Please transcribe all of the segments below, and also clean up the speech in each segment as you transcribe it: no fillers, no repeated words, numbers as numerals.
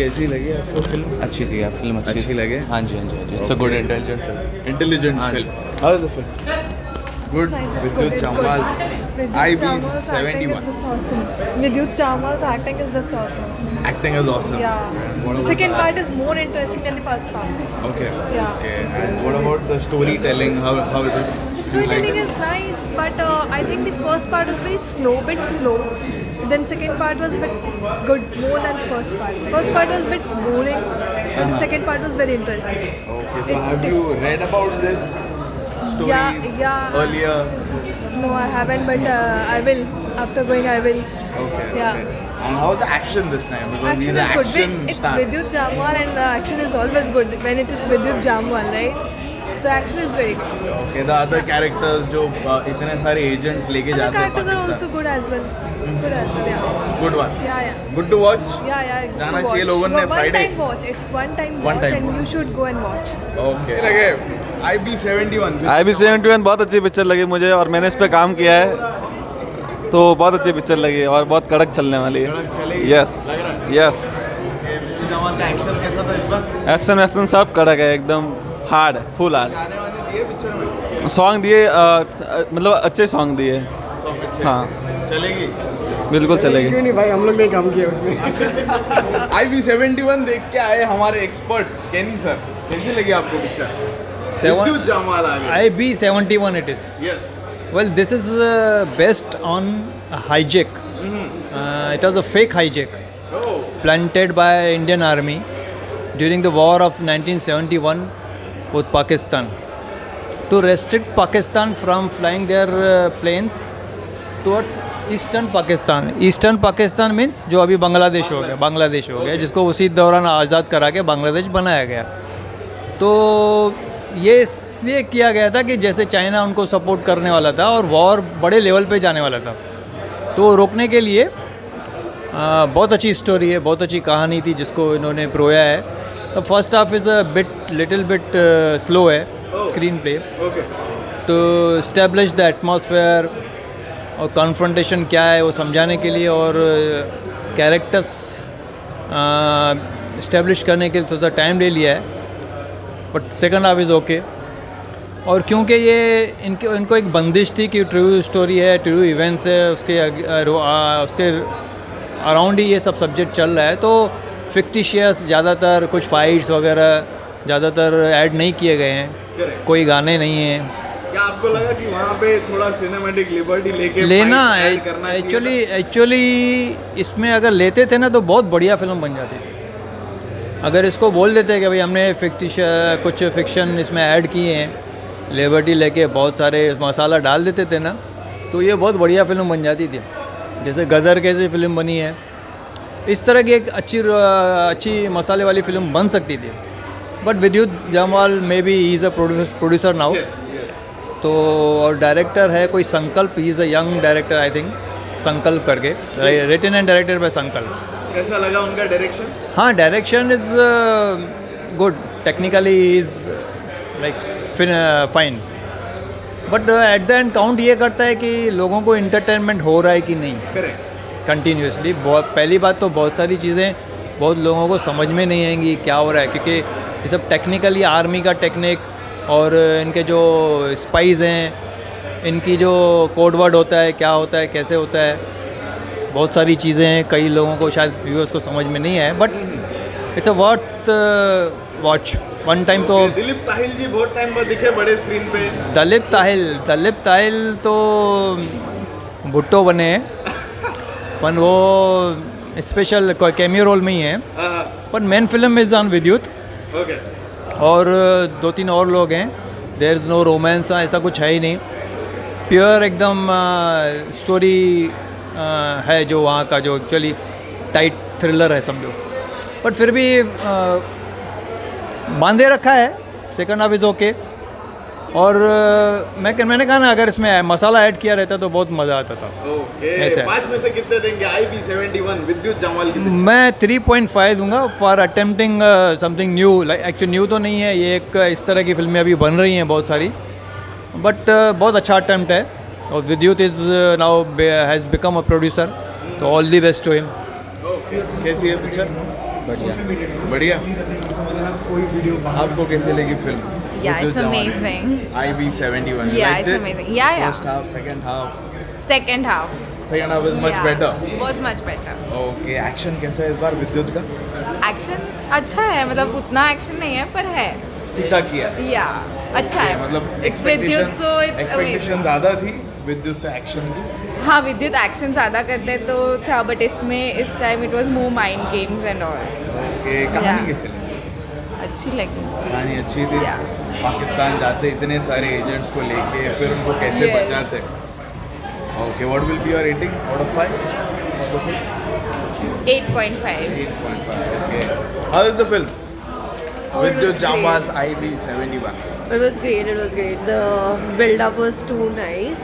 कैसी लगी आपको फिल्म? अच्छी थी यार, फिल्म अच्छी लगे? हाँ जी, it's a good intelligent film. Intelligent हाँ film. How is the film? Good. Vidyut Jamal's IB71. Vidyut Jamal's acting is just awesome. Acting is awesome. Yeah. What The about second the part is more interesting than the first part. Okay. Yeah. Okay. And what about the storytelling? How is it? The storytelling is nice, but I think the first part was very slow, bit slow. Then second part was a bit good, more than the first part. First part was a bit boring, but the second part was very interesting. Okay. So have you read about this story Yeah. earlier? No, I haven't, but I will. After going, I will. Okay. Yeah. Okay. And how the action this time? Because Action he's is an good. action It's star. Vidyut Jamal, and action is always good when it is Vidyut Jamal, right? So the action is very good. Okay. The other characters जो इतने सारे agents लेके Other जाते हैं characters are Pakistan. also good as well. Good as well, yeah. Good one. Yeah. Good to watch. Yeah. जाना to चाहिए watch. लोगों ने One Friday. time watch. It's one time One watch, time and watch. you should go and watch. Okay. लगे IB71. IB71 बहुत अच्छी picture लगी मुझे, और मैंने इस पे काम किया है, तो बहुत अच्छी पिक्चर लगी और बहुत कड़क चलने वाली है। कड़क चलेगी? यस लग रहा है? यस। विद्युत जमाल का एक्शन कैसा था इस बार? एक्शन सब कड़क है, एकदम हार्ड, फुल हार्ड। गाने वाने दिए पिक्चर में? सॉन्ग दिए, मतलब अच्छे सॉन्ग दिए। सॉन्ग अच्छे? हाँ चलेगी? बिल्कुल चलेगी। क्यों नहीं भाई, हम लोग ने काम किया उसमें। IB71 देख के आए हमारे एक्सपर्ट कैनी सर, कैसी लगी आपको पिक्चर? विद्युत जमाल आ गए। IB71 it is. Yes. Well, this is based on a hijack. It was a fake hijack Oh. planted by Indian Army during the war of 1971 with Pakistan to restrict Pakistan from flying their planes towards eastern Pakistan. Eastern Pakistan means जो अभी बांग्लादेश हो गया, जिसको उसी दौरान आज़ाद करा के बांग्लादेश बनाया गया। तो ये इसलिए किया गया था कि जैसे चाइना उनको सपोर्ट करने वाला था और वॉर बड़े लेवल पे जाने वाला था, तो रोकने के लिए बहुत अच्छी स्टोरी है, बहुत अच्छी कहानी थी जिसको इन्होंने प्रोया है। The first half is a little bit slow है स्क्रीन प्ले, तो इस्टेब्लिश द एटमॉस्फेयर और कॉन्फ्रंटेशन क्या है वो समझाने के लिए, और कैरेक्टर्स इस्टेब्लिश करने के लिए थोड़ा सा टाइम ले लिया है, but second half is okay. और क्योंकि ये इनको एक बंदिश थी कि ट्रू स्टोरी है, ट्रू इवेंट्स है, उसके अराउंड ही ये सब सब्जेक्ट चल रहा है, तो फिक्टिशियस ज़्यादातर कुछ फाइट्स वगैरह ज़्यादातर ऐड नहीं किए गए हैं, कोई गाने नहीं हैं। क्या आपको लगा कि वहाँ पे थोड़ा सिनेमैटिक लिबर्टी लेके लेना fight करना चाहिए था? एक्चुअली इसमें अगर लेते थे ना तो बहुत बढ़िया फिल्म बन जाती थी। अगर इसको बोल देते कि भाई हमने कुछ फिक्शन इसमें ऐड किए हैं, लिबर्टी लेके बहुत सारे मसाला डाल देते थे ना, तो ये बहुत बढ़िया फिल्म बन जाती थी। जैसे गदर कैसी फिल्म बनी है, इस तरह की एक अच्छी मसाले वाली फिल्म बन सकती थी। बट विद्युत Jamal may be he is a producer now, तो और डायरेक्टर है कोई संकल्प, he is a young director I think, संकल्प करके, रिटन एंड डायरेक्टेड बाय संकल्प। कैसा लगा उनका डायरेक्शन? हाँ, direction is good, technically is like fine, but at the end count ये करता है कि लोगों को इंटरटेनमेंट हो रहा है कि नहीं करेक्ट। कंटिन्यूसली। पहली बात तो बहुत सारी चीज़ें बहुत लोगों को समझ में नहीं आएंगी क्या हो रहा है, क्योंकि ये सब टेक्निकली आर्मी का टेक्निक और इनके जो स्पाइज हैं, इनकी जो कोड वर्ड होता है, क्या होता है, कैसे होता है, बहुत सारी चीज़ें हैं, कई लोगों को शायद व्यूअर्स को समझ में नहीं आए, but it's a worth watch one time. तो दिलीप ताहिल जी बहुत टाइम बाद दिखे बड़े स्क्रीन पे। दिलीप ताहिल तो भुट्टो बने हैं, पर वो स्पेशल कैमियो रोल में ही है, पर मेन फिल्म इज़ ऑन विद्युत। ओके। और 2-3 और लोग हैं, देयर इज़ नो रोमांस, ऐसा कुछ है ही नहीं, प्योर एकदम स्टोरी है जो वहाँ का, जो एक्चुअली टाइट थ्रिलर है समझो, बट फिर भी बांधे रखा है। सेकंड हाफ इज़ ओके, और मैंने कहा ना, अगर इसमें मसाला ऐड किया रहता तो बहुत मज़ा आता था। ओके। 5 में से कितने देंगे IB71 विद्युत जमाल की? मैं 3.5 दूंगा for attempting something new. Like actually new तो नहीं है ये, एक इस तरह की फिल्में अभी बन रही हैं बहुत सारी, बट बहुत अच्छा अटेम्प्ट है, और Vidyut is now has become a producer, तो all the best to him. कैसी है पिक्चर? बढ़िया। आपको कैसे लगी film? Yeah, it's amazing. IB71. Yeah, it's amazing. Yeah, yeah. First half, second half. Second half. Second half is much Yeah, better. Was much better. Okay, action कैसा है इस बार विद्युत का? Action अच्छा है, मतलब उतना action नहीं है पर है. ठीक ठाक किया है। Yeah, अच्छा है. मतलब विद्युत so it's expectation ज़्यादा थी विद्युत से action की। हाँ, विद्युत एक्शन ज़्यादा करते तो था, बट इसमें इस time it was more mind games and all. Okay, कहानी Yeah. कैसे लगी? अच्छी लगी. कहानी अच्छी थी। Yeah. पाकिस्तान जाते इतने सारे एजेंट्स को लेके फिर उनको कैसे Yes. बचाते। Okay, what will be your rating out of 5? 8.5. 8.5. Okay. How is the film? Oh, it Vidyut was Jamal's great. IB71. It was great. It was great. The build-up was too nice,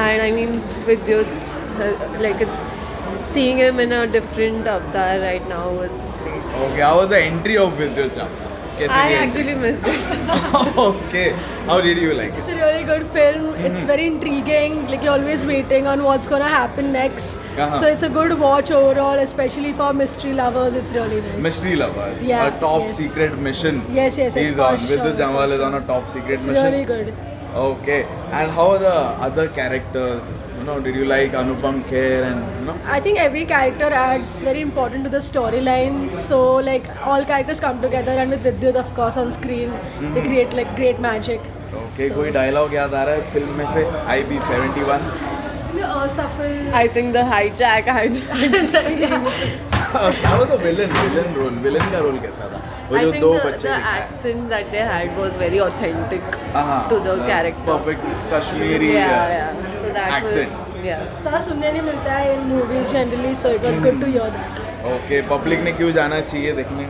and I mean, Vidyut, like it's seeing him in a different avatar right now was great. Okay, how was the entry of Vidyut Jamal? कैसे I की actually missed it. entry? Okay, how did you like it? It's a really good film. It's very intriguing. Like you're always waiting on what's gonna happen next. Uh-huh. So it's a good watch overall, especially for mystery lovers. It's really nice. Mystery Lovers. Yeah, A top yes. secret mission. Yes, yes, yes, Is for on. sure, Vidyut Jamal for is sure. on a top secret It's mission. really good. Okay, and how are the other characters? Did you like Anupam Kher and I think every character adds very important to the storyline. So like all characters come together, and with Vidyut of course on screen, they create like great magic. Okay, कोई dialogue याद आ रहा है film में से IB71? I think the hijack. क्या was the villain role? Villain का role कैसा था? वो I जो think दो the बच्चे accent that they had was very authentic हाँ, to the character. Perfect Kashmiri Yeah. So that accent. was yeah. सारा सुनने नहीं मिलता है in movies generally, so it was good to hear that. Okay, public ने क्यों जाना चाहिए देखने?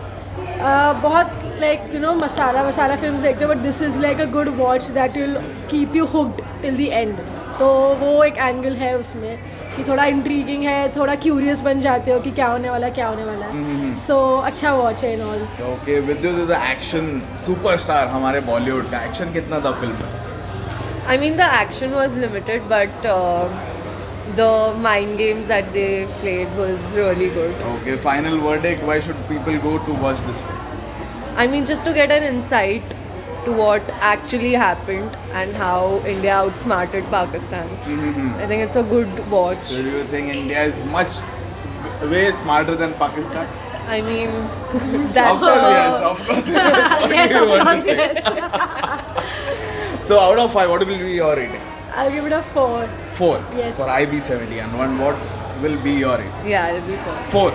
बहुत like मसाला फिल्म्स देखते हैं, but this is like a good watch that will keep you hooked till the end. तो वो एक एंगल है उसमें कि थोड़ा इंट्रीगिंग है, थोड़ा क्यूरियस बन जाते हो कि क्या होने वाला है. सो अच्छा वॉच है इन ऑल. Okay, विद्युत इज एक्शन सुपरस्टार हमारे बॉलीवुड का. एक्शन कितना था फिल्म में? I mean, the action was limited, but the mind games that they played was really good. Okay, final verdict. Why should people go to watch this film? I mean, just to get an insight to what actually happened and how India outsmarted Pakistan. I think it's a good watch. So do you think India is way smarter than Pakistan? I mean, Of that's course, yes. Of course. What do you want to say? So out of 5, what will be your rating? I'll give it a 4. 4. Yes. For IB70. And what will be your rating? yeah, it'll be fun. 4.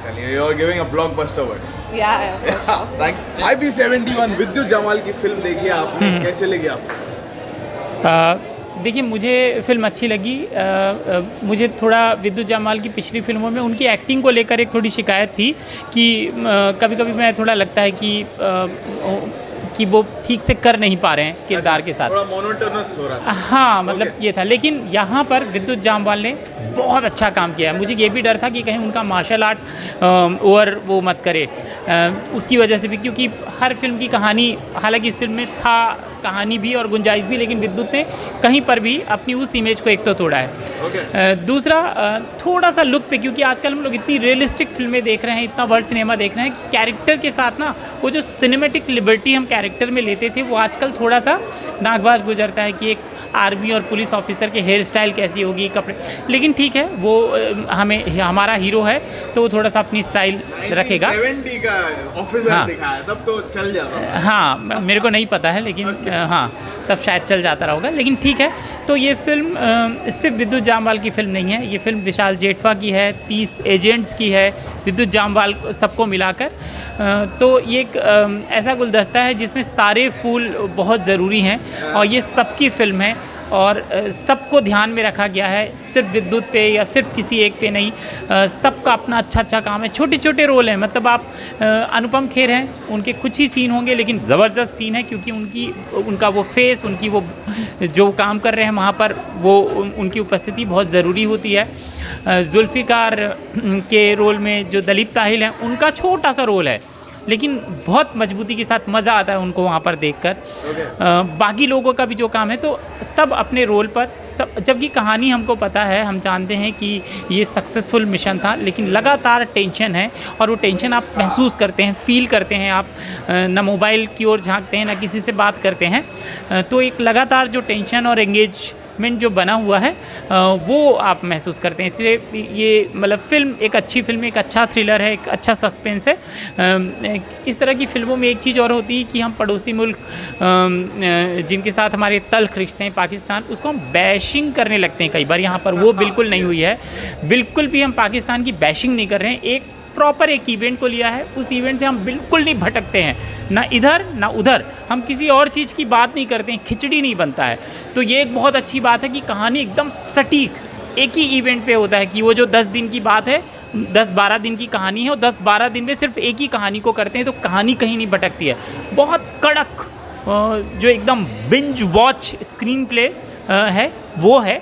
Chaliye, you're giving a blockbuster word. Yeah. Thank you. IB71 विद्युत जमाल की film देखी आपने, कैसे लगी आपको? देखिए मुझे film अच्छी लगी. मुझे थोड़ा विद्युत जामाल की पिछली फिल्मों में उनकी एक्टिंग को लेकर एक थोड़ी शिकायत थी कि कभी कभी मैं थोड़ा लगता है कि वो ठीक से कर नहीं पा रहे हैं किरदार के साथ. थोड़ा मोनोटोनस हो रहा था. हाँ, मतलब ये था. लेकिन यहाँ पर विद्युत जामवाल ने बहुत अच्छा काम किया है. मुझे ये भी डर था कि कहीं उनका मार्शल आर्ट ओवर वो मत करे, उसकी वजह से भी, क्योंकि हर फिल्म की कहानी, हालांकि इस फिल्म में था कहानी भी और गुंजाइश भी, लेकिन विद्युत ने कहीं पर भी अपनी उस इमेज को एक तो तोड़ा है. दूसरा थोड़ा सा लुक पे, क्योंकि आजकल हम लोग इतनी रियलिस्टिक फिल्में देख रहे हैं, इतना वर्ल्ड सिनेमा देख रहे हैं कि कैरेक्टर के साथ ना वो जो सिनेमेटिक लिबर्टी हम कैरेक्टर में लेते थे वो आजकल थोड़ा सा नागवाज गुजरता है कि एक आर्मी और पुलिस ऑफिसर के हेयर स्टाइल कैसी होगी, कपड़े. लेकिन ठीक है, वो हमारा हीरो है तो वो थोड़ा सा अपनी स्टाइल रखेगा. 70 का ऑफिसर हाँ. दिखाया तब तो चल जाता. हाँ, मेरे को नहीं पता है, लेकिन हाँ तब शायद चल जाता रहोगा. लेकिन ठीक है, तो ये फिल्म सिर्फ विद्युत जामवाल की फिल्म नहीं है. ये फिल्म विशाल जेठवा की है, 30 एजेंट्स की है, विद्युत जामवाल सबको मिलाकर. तो ये एक ऐसा गुलदस्ता है जिसमें सारे फूल बहुत ज़रूरी हैं और ये सबकी फिल्म है और सबको ध्यान में रखा गया है. सिर्फ विद्युत पे या सिर्फ किसी एक पे नहीं, सबका अपना अच्छा काम है. छोटे छोटे रोल हैं. मतलब आप अनुपम खेर हैं, उनके कुछ ही सीन होंगे लेकिन ज़बरदस्त सीन है, क्योंकि उनका वो फेस, उनकी वो जो काम कर रहे हैं वहाँ पर वो उनकी उपस्थिति बहुत ज़रूरी होती है. जुल्फ़िकार के रोल में जो दलीप ताहिल हैं, उनका छोटा सा रोल है लेकिन बहुत मजबूती के साथ मज़ा आता है उनको वहाँ पर देखकर। बाकी लोगों का भी जो काम है तो सब अपने रोल पर सब, जबकि कहानी हमको पता है, हम जानते हैं कि ये सक्सेसफुल मिशन था, लेकिन लगातार टेंशन है और वो टेंशन आप महसूस करते हैं, फील करते हैं। आप ना मोबाइल की ओर झांकते हैं, ना किसी से बात करते हैं, तो एक लगातार जो टेंशन और एंगेजमेंट जो बना हुआ है वो आप महसूस करते हैं। इसलिए ये मतलब फ़िल्म एक अच्छी फ़िल्म, एक अच्छा थ्रिलर है, एक अच्छा सस्पेंस है। इस तरह की फ़िल्मों में एक चीज़ और होती है कि हम पड़ोसी मुल्क जिनके साथ हमारे तल्ख रिश्ते हैं, पाकिस्तान, उसको हम बैशिंग करने लगते हैं कई बार। यहाँ पर वो बिल्कुल नहीं हुई है, बिल्कुल भी हम पाकिस्तान की बैशिंग नहीं कर रहे हैं। एक प्रॉपर एक इवेंट को लिया है, उस इवेंट से हम बिल्कुल नहीं भटकते हैं, ना इधर ना उधर, हम किसी और चीज़ की बात नहीं करते हैं, खिचड़ी नहीं बनता है। तो ये एक बहुत अच्छी बात है कि कहानी एकदम सटीक एक ही इवेंट पे होता है कि वो जो 10 दिन की बात है, 10-12 दिन की कहानी है, और 10-12 दिन में सिर्फ एक ही कहानी को करते हैं, तो कहानी कहीं नहीं भटकती है। बहुत कड़क जो एकदम बिंज वॉच स्क्रीन प्ले है वो है।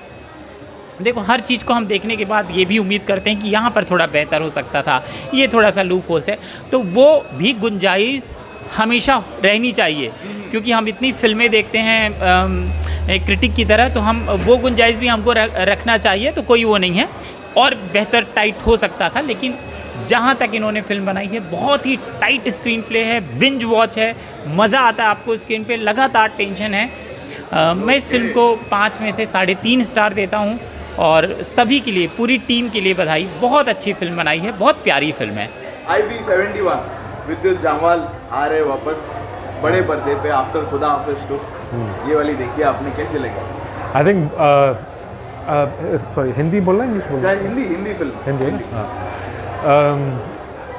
देखो, हर चीज़ को हम देखने के बाद ये भी उम्मीद करते हैं कि यहाँ पर थोड़ा बेहतर हो सकता था, ये थोड़ा सा लूप होल्स है, तो वो भी गुंजाइश हमेशा रहनी चाहिए, क्योंकि हम इतनी फिल्में देखते हैं एक क्रिटिक की तरह, तो हम वो गुंजाइश भी हमको रखना चाहिए। तो कोई वो नहीं है, और बेहतर टाइट हो सकता था, लेकिन जहाँ तक इन्होंने फिल्म बनाई है बहुत ही टाइट स्क्रीन प्ले है, बिंज वॉच है, मज़ा आता है आपको स्क्रीन पे, लगातार टेंशन है। मैं इस फिल्म को 5 में से 3.5 स्टार देता हूँ, और सभी के लिए, पूरी टीम के लिए बधाई। बहुत अच्छी फिल्म बनाई है, बहुत प्यारी फिल्म है। IB71 विद्युत जामवाल आ रहे वापस बड़े पर्दे पे आफ्टर खुदा हाफिज 2, ये वाली देखिए आपने, कैसे लगी? आई थिंक सॉरी, हिंदी बोलना इंग्लिश बोलना? चाहे Hindi film Hindi.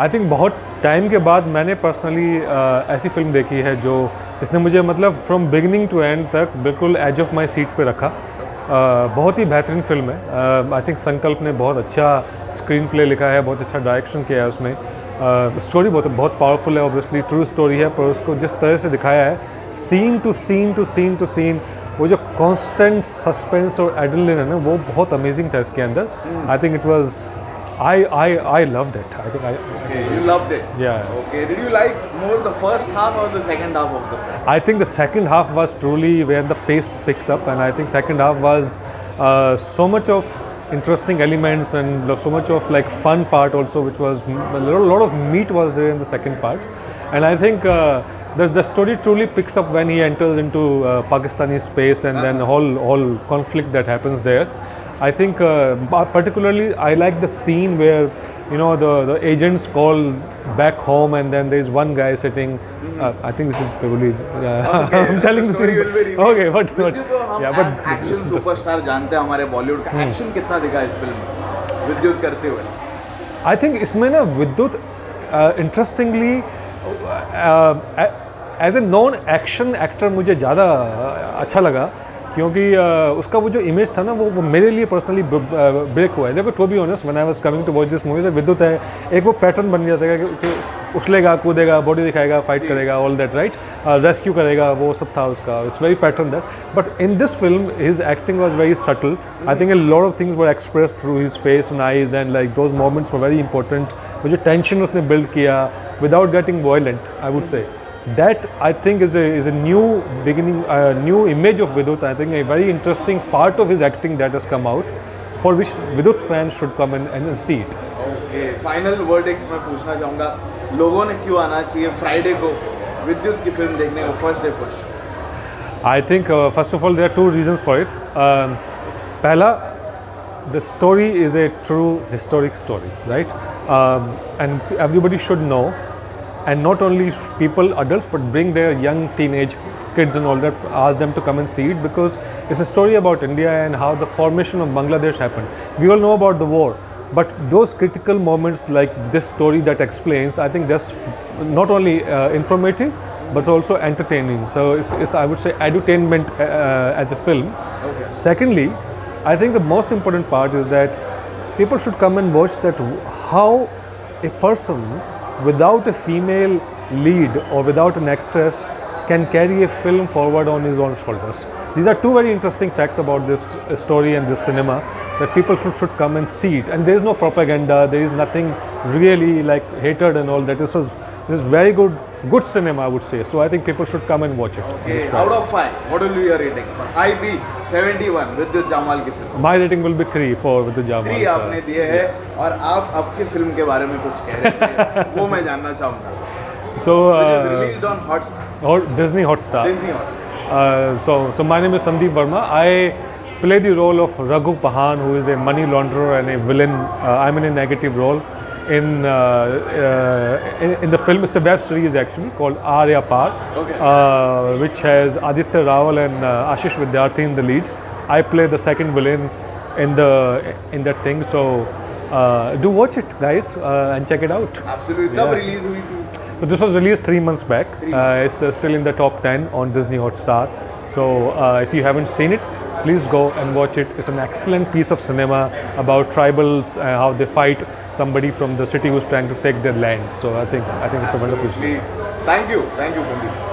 I think बहुत टाइम के बाद मैंने पर्सनली ऐसी फिल्म देखी है जो जिसने मुझे मतलब फ्रॉम बिगिनिंग टू एंड तक बिल्कुल एज ऑफ माई सीट पे रखा। बहुत ही बेहतरीन फिल्म है। आई थिंक संकल्प ने बहुत अच्छा स्क्रीन प्ले लिखा है, बहुत अच्छा डायरेक्शन किया है उसमें। स्टोरी बहुत पावरफुल है, ऑब्वियसली ट्रू स्टोरी है, पर उसको जिस तरह से दिखाया है, scene to scene to scene to scene, वो जो कांस्टेंट सस्पेंस और एड्रेनलिन है ना, वो बहुत अमेजिंग था इसके अंदर। I think it was I loved it. I think Okay, you loved it. Yeah. Okay, did you like more the first half or the second half of the film? I think the second half was truly where the pace picks up, and I think second half was so much of interesting elements and so much of like fun part also, which was a lot of meat was there in the second part. And I think the story truly picks up when he enters into Pakistani space, and then whole conflict that happens there. I think particularly I like the scene where, you know, the agents call back home, and then there is one guy sitting. I think this is probably I'm telling the story thing. will be revealed. Okay, but विद्युत को हम as action superstar जानते हैं हमारे बॉलीवुड का। Action कितना दिखा इस फिल्म में विद्युत करते हुए? I think इसमें ना विद्युत interestingly as a non action actor मुझे ज़्यादा अच्छा लगा, क्योंकि उसका वो जो इमेज था ना, वो मेरे लिए पर्सनली ब्रेक हुआ है। देखो, to be honest, when I was coming to watch this movie, Vidyut है एक वो पैटर्न बन जाता है कि उछलेगा, कूदेगा, बॉडी दिखाएगा, फाइट करेगा, ऑल दैट, राइट, रेस्क्यू करेगा, वो सब था उसका। It's very pattern that, but in this film his acting was very subtle. I think a lot of things were expressed through his face and eyes, and like those moments were very important. वो जो tension उसने build किया without getting violent, I would say that I think is a new beginning, new image of Vidyut. I think a very interesting part of his acting that has come out, for which Vidyut fans should come and see it. Okay, final verdict मैं पूछना चाहूँगा, लोगों ने क्यों आना चाहिए Friday को विद्युत की फिल्म देखने को, first day first? I think first of all there are two reasons for it. पहला, the story is a true historic story, right? And everybody should know. And not only people, adults, but bring their young teenage kids and all that, ask them to come and see it, because it's a story about India and how the formation of Bangladesh happened. We all know about the war, but those critical moments like this story that explains, I think that's not only informative but also entertaining. So it's I would say edutainment as a film. Okay. Secondly, I think the most important part is that people should come and watch that how a person without a female lead or without an actress can carry a film forward on his own shoulders. These are two very interesting facts about this story and this cinema that people should come and see it. And there is no propaganda, there is nothing really like hatred and all that. This was This is very good cinema, I would say. So I think people should come and watch it. Okay, out of 5, what will be your rating for IP71 विद्युत जामवाल की film? My rating will be 3 for Vidyut Jammwal. 3 आपने दिए हैं और आप आपकी film के बारे में कुछ कह रहे थे वो मैं जानना चाहूँगा. So It is released on Hotstar. Disney Hotstar. Disney Hotstar. So my name is Sandeep Verma. I play the role of Raghu Pahan, who is a money launderer and a villain. I'm in a negative role in the film. It's a web series actually called Arya Par, which has Aditya Rawal and Ashish Vidyarthi in the lead. I play the second villain in that thing. So do watch it, guys, and check it out. Absolutely. कब release हुई थी? So this was released 3 months back. It's still in the top 10 on Disney Hotstar. So if you haven't seen it, please go and watch it. It's an excellent piece of cinema about tribals and how they fight somebody from the city who's trying to take their land. So I think it's a wonderful film. Thank you, Sandeep.